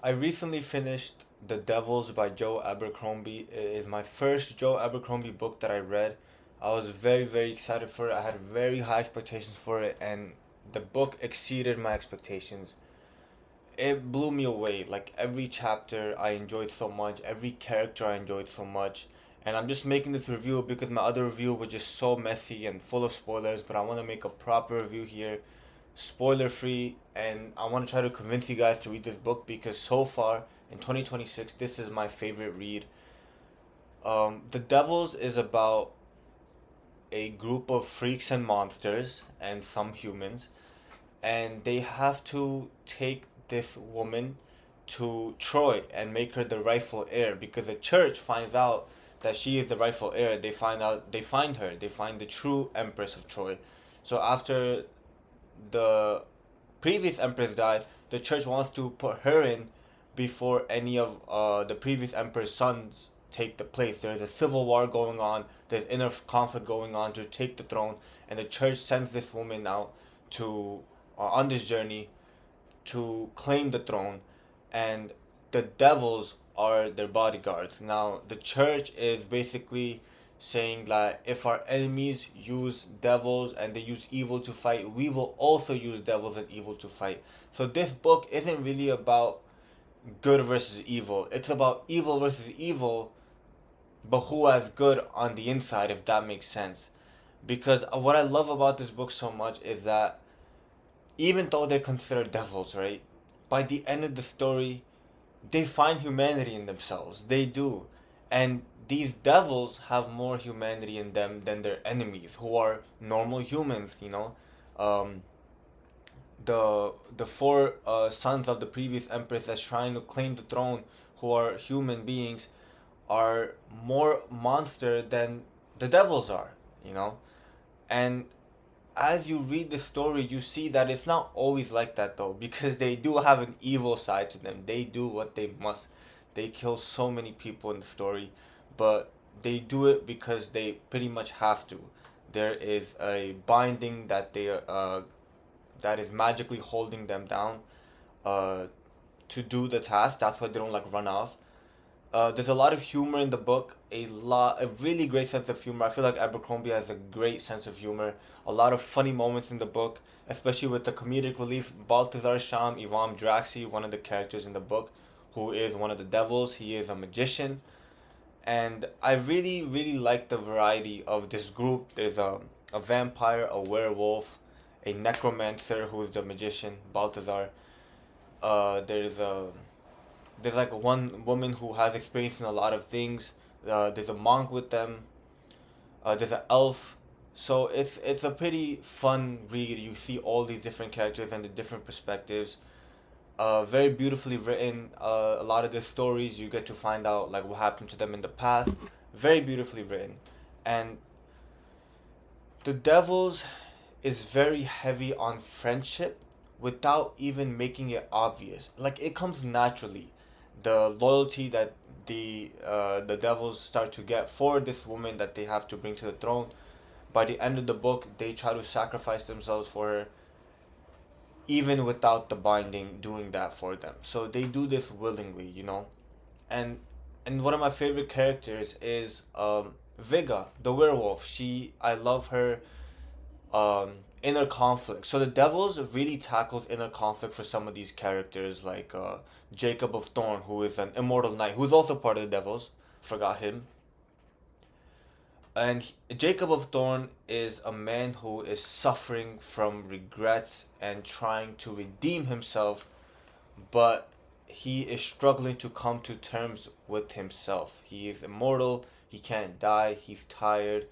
I recently finished The Devils by Joe Abercrombie. It is my first Joe Abercrombie book that I read. I was very, very excited for it. I had very high expectations for it, and the book exceeded my expectations. It blew me away. Like every chapter, I enjoyed so much. Every character, I enjoyed so much. And I'm just making this review because my other review was just so messy and full of spoilers, but I want to make a proper review here, spoiler free, and I want to try to convince you guys to read this book because so far in 2026 this is my favorite read. The Devils is about a group of freaks and monsters and some humans, and they have to take this woman to Troy and make her the rightful heir because the church finds out that she is the rightful heir. They find the true empress of Troy. So after the previous empress died, the church wants to put her in before any of the previous emperor's sons take the place. There's a civil war going on. There's inner conflict going on to take the throne, and the church sends this woman out to on this journey to claim the throne, and the devils are their bodyguards. Now, the church is basically saying that if our enemies use devils and they use evil to fight, we will also use devils and evil to fight. So this book isn't really about good versus evil. It's about evil versus evil, but who has good on the inside, if that makes sense. Because what I love about this book so much is that even though they're considered devils, right? By the end of the story, they find humanity in themselves. They do. And these devils have more humanity in them than their enemies, who are normal humans, you know? Um, the four sons of the previous empress that's trying to claim the throne, who are human beings, are more monster than the devils are, you know? And as you read the story, you see that it's not always like that though, because they do have an evil side to them. They do what they must. They kill so many people in the story, but they do it because they pretty much have to. There is a binding that is magically holding them down uh to do the task. That's why they don't like run off. There's a lot of humor in the book, a really great sense of humor. I feel like Abercrombie has a great sense of humor. A lot of funny moments in the book, especially with the comedic relief. Balthazar Sham, Ivam Draxi, one of the characters in the book, who is one of the devils. He is a magician, and I really, really like the variety of this group. There's a vampire, a werewolf, a necromancer who is the magician, Balthazar. There's like one woman who has experience in a lot of things. There's a monk with them. There's an elf. So it's a pretty fun read. You see all these different characters and the different perspectives. Very beautifully written. A lot of the stories you get to find out like what happened to them in the past. Very beautifully written, and the Devils is very heavy on friendship without even making it obvious. Like it comes naturally. The loyalty that the devils start to get for this woman that they have to bring to the throne. By the end of the book, they try to sacrifice themselves for her, even without the binding doing that for them. So they do this willingly, you know. And and one of my favorite characters is Viga, the werewolf. I love her inner conflict. So the Devils really tackles inner conflict for some of these characters, like Jacob of Thorn, who is an immortal knight, who's also part of the Devils. Forgot him. And Jacob of Thorn is a man who is suffering from regrets and trying to redeem himself, but he is struggling to come to terms with himself. He is immortal. He can't die. He's tired,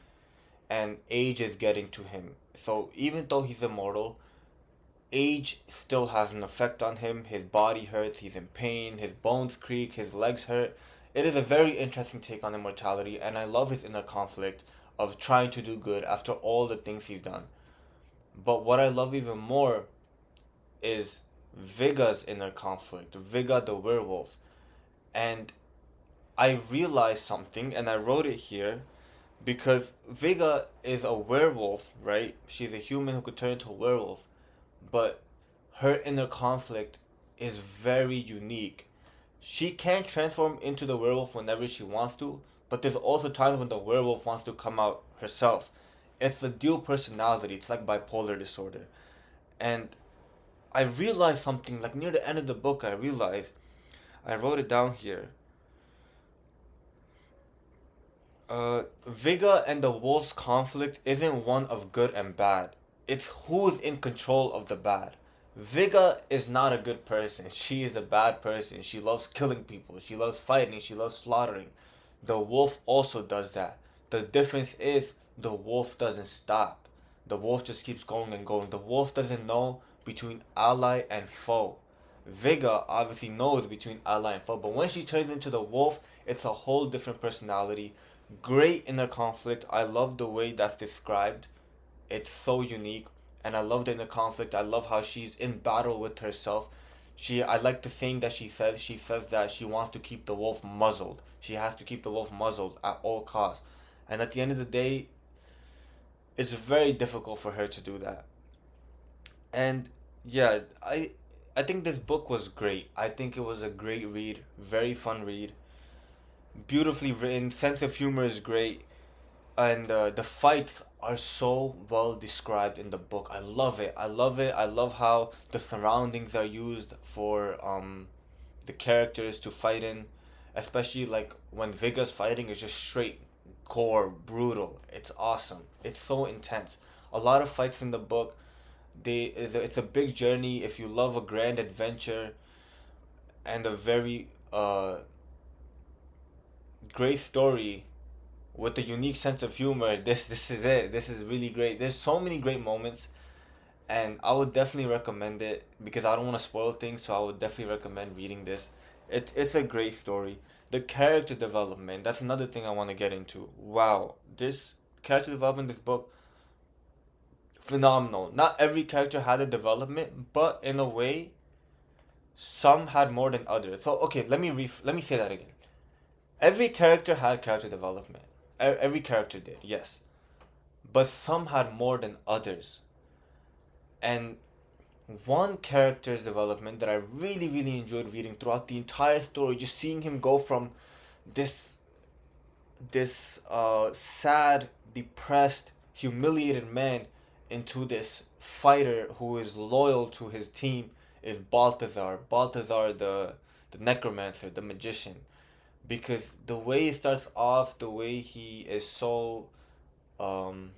and age is getting to him. So even though he's immortal, age still has an effect on him. His body hurts, he's in pain, his bones creak, his legs hurt. It is a very interesting take on immortality, and I love his inner conflict of trying to do good after all the things he's done. But what I love even more is Viga's inner conflict, Viga the werewolf. And I realized something, and I wrote it here because Vega is a werewolf, right? She's a human who could turn into a werewolf, but her inner conflict is very unique. She can transform into the werewolf whenever she wants to, but there's also times when the werewolf wants to come out herself. It's a dual personality. It's like bipolar disorder. And I realized something like near the end of the book. I realized, I wrote it down here. Viga and the wolf's conflict isn't one of good and bad. It's who's in control of the bad. Viga is not a good person. She is a bad person. She loves killing people. She loves fighting. She loves slaughtering. The wolf also does that. The difference is the wolf doesn't stop. The wolf just keeps going and going. The wolf doesn't know between ally and foe. Viga obviously knows between ally and foe, but when she turns into the wolf, it's a whole different personality. Great inner conflict. I love the way that's described. It's so unique, and I love the inner conflict. I love how she's in battle with herself. I like the thing that she says. She says that she wants to keep the wolf muzzled. She has to keep the wolf muzzled at all costs. And at the end of the day, it's very difficult for her to do that. And yeah, I think this book was great. I think it was a great read, very fun read, beautifully written. Sense of humor is great, and the fights are so well described in the book. I love it. I love it. I love how the surroundings are used for the characters to fight in, especially like when Viga's fighting is just straight gore, brutal. It's awesome. It's so intense. A lot of fights in the book. It's a big journey. If you love a grand adventure and a very great story with a unique sense of humor, this is it. This is really great. There's so many great moments, and I would definitely recommend it because I don't want to spoil things. So I would definitely recommend reading this. It's a great story. The character development. That's another thing I want to get into. Wow, this character development, this book, phenomenal. Not every character had a development, but in a way, some had more than others. So okay, let me say that again. Every character had character development. Every character did, yes. But some had more than others. And one character's development that I really, really enjoyed reading throughout the entire story, just seeing him go from this sad, depressed, humiliated man into this fighter who is loyal to his team is Balthazar. Balthazar, the necromancer, the magician, because the way he starts off, the way he is so um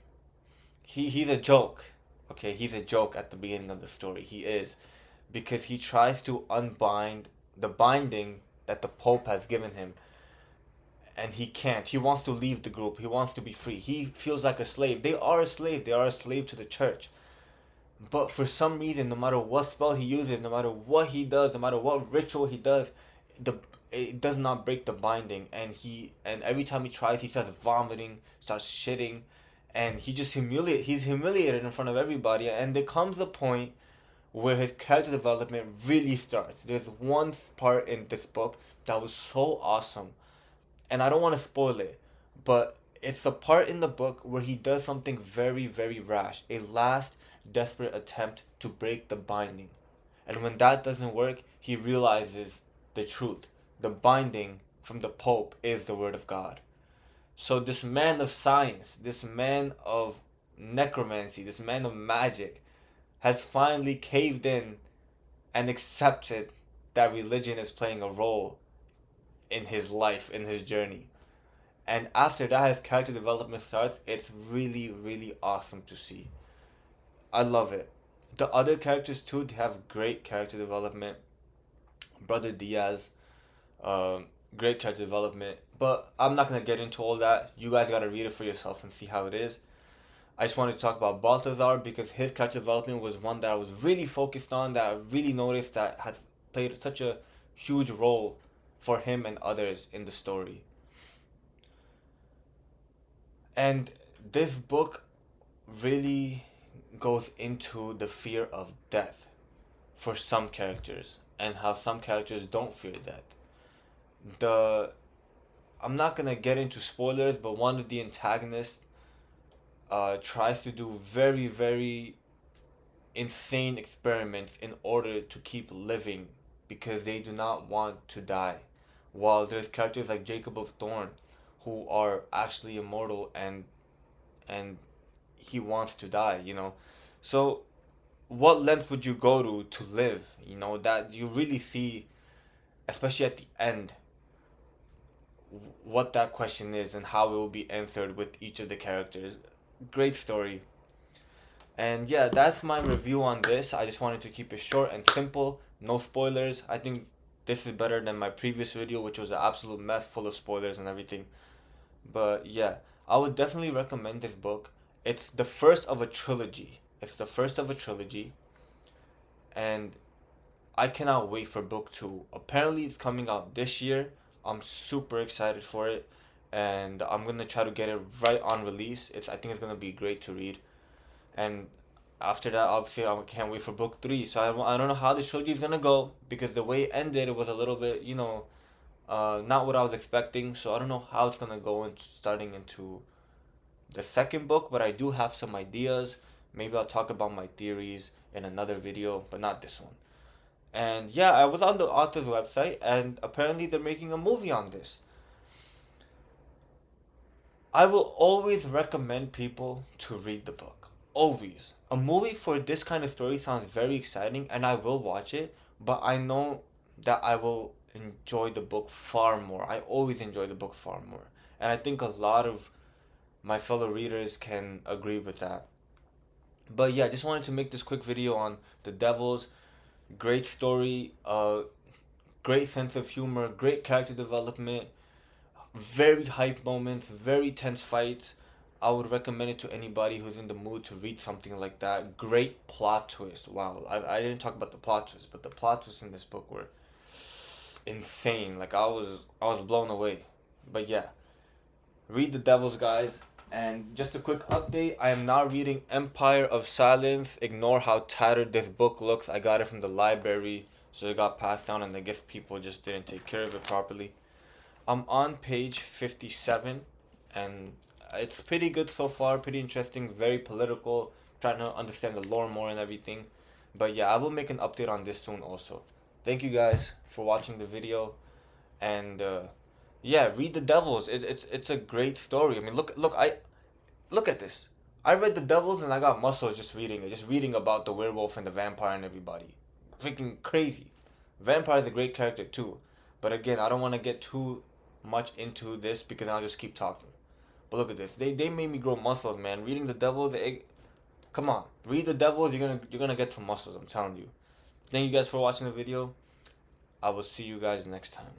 he's a joke. Okay, he's a joke at the beginning of the story. He is, because he tries to unbind the binding that the Pope has given him, and he can't. He wants to leave the group. He wants to be free. He feels like a slave. They are a slave. They are a slave to the church. But for some reason, no matter what spell he uses, no matter what he does, no matter what ritual he does, the it does not break the binding. And every time he tries, he starts vomiting, starts shitting, and he's humiliated in front of everybody. And there comes a point where his character development really starts. There's one part in this book that was so awesome, and I don't want to spoil it, but it's the part in the book where he does something very, very rash, a last desperate attempt to break the binding. And when that doesn't work, he realizes the truth. The binding from the Pope is the Word of God. So this man of science, this man of necromancy, this man of magic has finally caved in and accepted that religion is playing a role in his life, in his journey. And after that, his character development starts. It's really, really awesome to see. I love it. The other characters too, they have great character development. Brother Diaz, great character development. But I'm not gonna get into all that. You guys gotta read it for yourself and see how it is. I just wanted to talk about Balthazar because his character development was one that I was really focused on, that I really noticed that has played such a huge role for him and others in the story. And this book really goes into the fear of death for some characters and how some characters don't fear death. The I'm not gonna get into spoilers, but one of the antagonists tries to do very, very insane experiments in order to keep living because they do not want to die. While there's characters like Jacob of Thorn who are actually immortal and he wants to die, you know. So what length would you go to live? You know, that you really see, especially at the end, what that question is and how it will be answered with each of the characters. Great story. And yeah, that's my review on this. I just wanted to keep it short and simple, no spoilers. I think this is better than my previous video, which was an absolute mess full of spoilers and everything. But yeah, I would definitely recommend this book. It's the first of a trilogy. It's the first of a trilogy. And I cannot wait for book 2. Apparently, it's coming out this year. I'm super excited for it. And I'm going to try to get it right on release. I think it's going to be great to read. And after that, obviously, I can't wait for book 3. So I don't know how this trilogy is going to go. Because the way it ended, it was a little bit, not what I was expecting. So I don't know how it's going to go starting into the second book. But I do have some ideas. Maybe I'll talk about my theories in another video. But not this one. And yeah, I was on the author's website, and apparently they're making a movie on this. I will always recommend people to read the book. Always. A movie for this kind of story sounds very exciting, and I will watch it, but I know that I will enjoy the book far more. I always enjoy the book far more. And I think a lot of my fellow readers can agree with that. But yeah, I just wanted to make this quick video on The Devils. Great story, great sense of humor, great character development, very hype moments, very tense fights. I would recommend it to anybody who's in the mood to read something like that. Great plot twist. Wow, I didn't talk about the plot twist, but the plot twists in this book were insane. Like I was blown away. But yeah, read The Devils, guys. And just a quick update, I am now reading Empire of Silence. Ignore how tattered this book looks. I got it from the library, so it got passed down, and I guess people just didn't take care of it properly. I'm on page 57, and it's pretty good so far, pretty interesting, very political, trying to understand the lore more and everything. But yeah, I will make an update on this soon also. Thank you guys for watching the video, and yeah, read The Devils. It's a great story. I mean, look at this. I read The Devils and I got muscles just reading it. Just reading about the werewolf and the vampire and everybody. Freaking crazy. Vampire is a great character too. But again, I don't want to get too much into this because I'll just keep talking. But look at this. They made me grow muscles, man. Reading The Devils, come on. Read The Devils, you're gonna get some muscles, I'm telling you. Thank you guys for watching the video. I will see you guys next time.